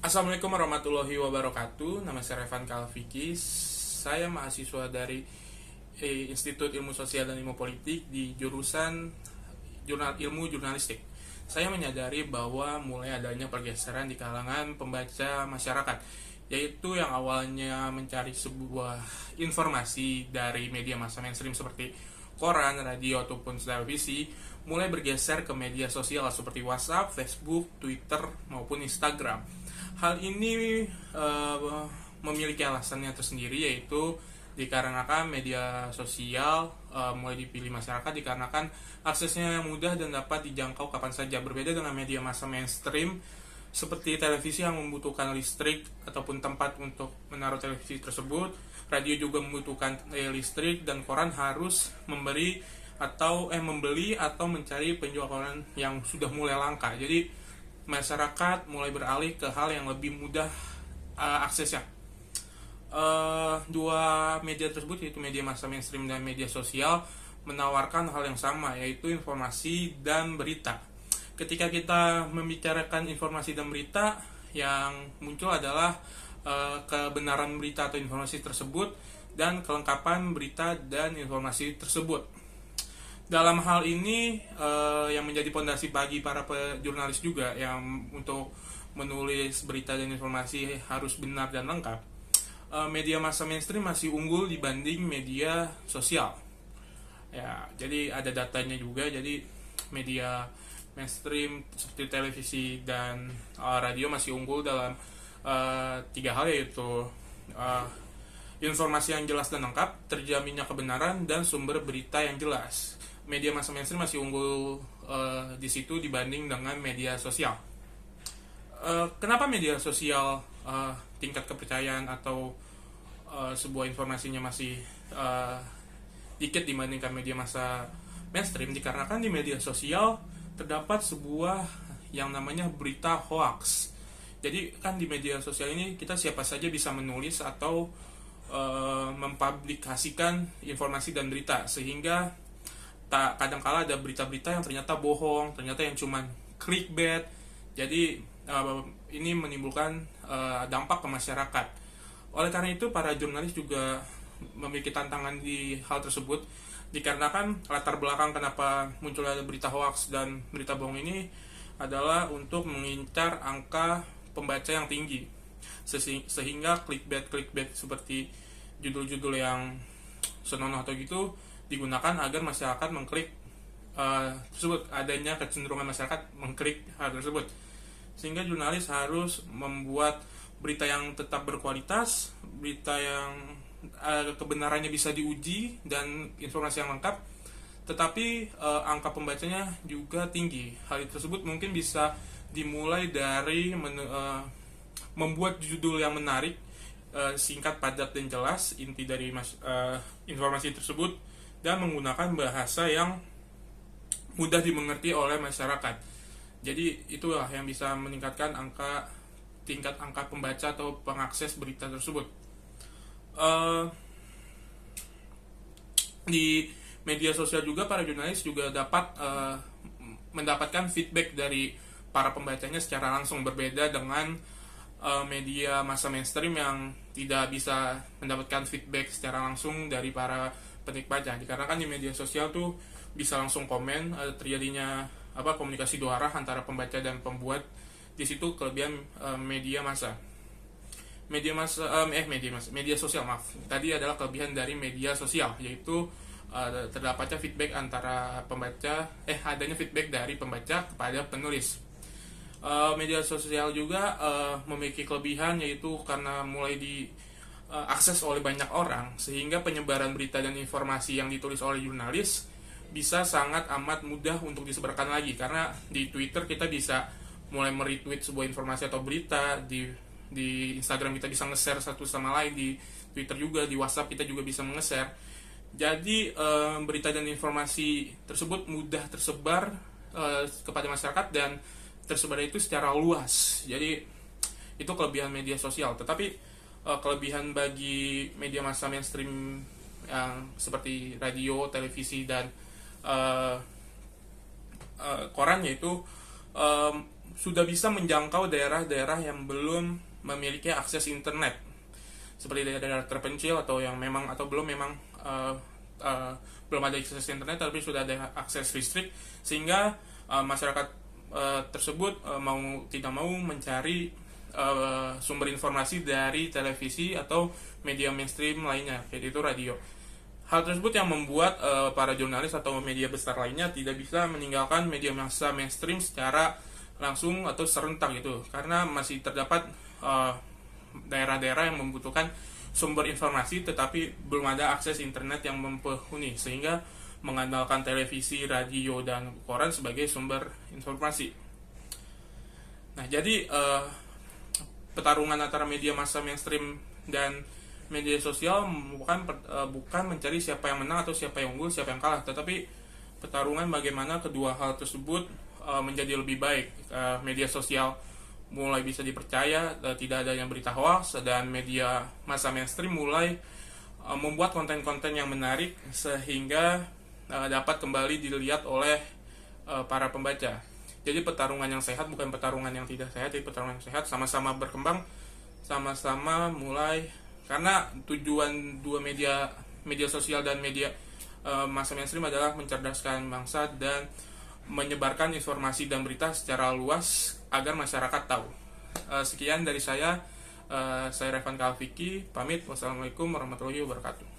Assalamualaikum warahmatullahi wabarakatuh. Nama saya Revan Kalviki. Saya mahasiswa dari Institut Ilmu Sosial dan Ilmu Politik di jurusan Ilmu Jurnalistik. Saya menyadari bahwa mulai adanya pergeseran di kalangan pembaca masyarakat, yaitu yang awalnya mencari sebuah informasi dari media massa mainstream seperti koran, radio, ataupun televisi, mulai bergeser ke media sosial seperti WhatsApp, Facebook, Twitter, maupun Instagram. Hal ini memiliki alasannya tersendiri, yaitu dikarenakan media sosial mulai dipilih masyarakat dikarenakan aksesnya mudah dan dapat dijangkau kapan saja, berbeda dengan media massa mainstream seperti televisi yang membutuhkan listrik ataupun tempat untuk menaruh televisi tersebut. Radio juga membutuhkan listrik, dan koran harus membeli atau mencari penjual koran yang sudah mulai langka. Jadi masyarakat mulai beralih ke hal yang lebih mudah aksesnya. Dua media tersebut, yaitu media massa mainstream dan media sosial, menawarkan hal yang sama, yaitu informasi dan berita. Ketika kita membicarakan informasi dan berita, yang muncul adalah kebenaran berita atau informasi tersebut dan kelengkapan berita dan informasi tersebut. Dalam hal ini yang menjadi fondasi bagi para jurnalis juga yang untuk menulis berita dan informasi harus benar dan lengkap. Media massa mainstream masih unggul dibanding media sosial. Ya, jadi ada datanya juga. Jadi media mainstream seperti televisi dan radio masih unggul dalam tiga hal, yaitu informasi yang jelas dan lengkap, terjaminnya kebenaran, dan sumber berita yang jelas. Media massa mainstream masih unggul di situ dibanding dengan media sosial. Kenapa media sosial tingkat kepercayaan atau sebuah informasinya masih dikit dibandingkan media massa mainstream? Dikarenakan di media sosial terdapat sebuah yang namanya berita hoax. Jadi kan di media sosial ini kita siapa saja bisa menulis atau mempublikasikan informasi dan berita, sehingga kadangkala ada berita-berita yang ternyata bohong, ternyata yang cuman clickbait. Jadi ini menimbulkan dampak ke masyarakat. Oleh karena itu para jurnalis juga memiliki tantangan di hal tersebut, dikarenakan latar belakang kenapa muncul ada berita hoax dan berita bohong ini adalah untuk mengincar angka pembaca yang tinggi, sehingga clickbait seperti judul-judul yang senonoh atau gitu digunakan agar masyarakat mengklik tersebut, adanya kecenderungan masyarakat mengklik hal tersebut, sehingga jurnalis harus membuat berita yang tetap berkualitas, berita yang kebenarannya bisa diuji dan informasi yang lengkap, tetapi angka pembacanya juga tinggi. Hal tersebut mungkin bisa dimulai dari membuat judul yang menarik, singkat, padat, dan jelas inti dari informasi tersebut, dan menggunakan bahasa yang mudah dimengerti oleh masyarakat. Jadi itulah yang bisa meningkatkan tingkat angka pembaca atau pengakses berita tersebut. Di media sosial juga para jurnalis juga dapat mendapatkan feedback dari para pembacanya secara langsung, berbeda dengan media massa mainstream yang tidak bisa mendapatkan feedback secara langsung dari para penik baca. Dikarenakan di media sosial tuh bisa langsung komen, terjadinya komunikasi dua arah antara pembaca dan pembuat. Di situ kelebihan media sosial. Tadi adalah kelebihan dari media sosial, yaitu terdapatnya feedback antara pembaca, adanya feedback dari pembaca kepada penulis. Media sosial juga memiliki kelebihan, yaitu karena mulai diakses oleh banyak orang, sehingga penyebaran berita dan informasi yang ditulis oleh jurnalis bisa sangat amat mudah untuk disebarkan lagi. Karena di Twitter kita bisa mulai meretweet sebuah informasi atau berita, di Instagram kita bisa nge-share satu sama lain, di Twitter juga, di WhatsApp kita juga bisa nge-share. Jadi berita dan informasi tersebut mudah tersebar kepada masyarakat dan tersebar itu secara luas. Jadi itu kelebihan media sosial. Tetapi kelebihan bagi media massa mainstream yang seperti radio, televisi, dan koran, yaitu sudah bisa menjangkau daerah-daerah yang belum memiliki akses internet, seperti daerah-daerah terpencil atau yang memang atau belum memang belum ada akses internet tapi sudah ada akses listrik, sehingga masyarakat tersebut mau tidak mau mencari sumber informasi dari televisi atau media mainstream lainnya, yaitu radio. Hal tersebut yang membuat para jurnalis atau media besar lainnya tidak bisa meninggalkan media massa mainstream secara langsung atau serentak gitu, karena masih terdapat daerah-daerah yang membutuhkan sumber informasi tetapi belum ada akses internet yang mumpuni, sehingga mengandalkan televisi, radio, dan koran sebagai sumber informasi. Nah, jadi pertarungan antara media massa mainstream dan media sosial bukan mencari siapa yang menang atau siapa yang unggul, siapa yang kalah, tetapi pertarungan bagaimana kedua hal tersebut menjadi lebih baik. Media sosial mulai bisa dipercaya, tidak adanya berita hoax, dan media massa mainstream mulai membuat konten-konten yang menarik sehingga dapat kembali dilihat oleh para pembaca. Jadi pertarungan yang sehat bukan pertarungan yang tidak sehat, tapi pertarungan yang sehat, sama-sama berkembang, sama-sama mulai. Karena tujuan dua media sosial dan media massa mainstream adalah mencerdaskan bangsa dan menyebarkan informasi dan berita secara luas agar masyarakat tahu. Sekian dari saya Revan Kalfiki, pamit. Wassalamualaikum warahmatullahi wabarakatuh.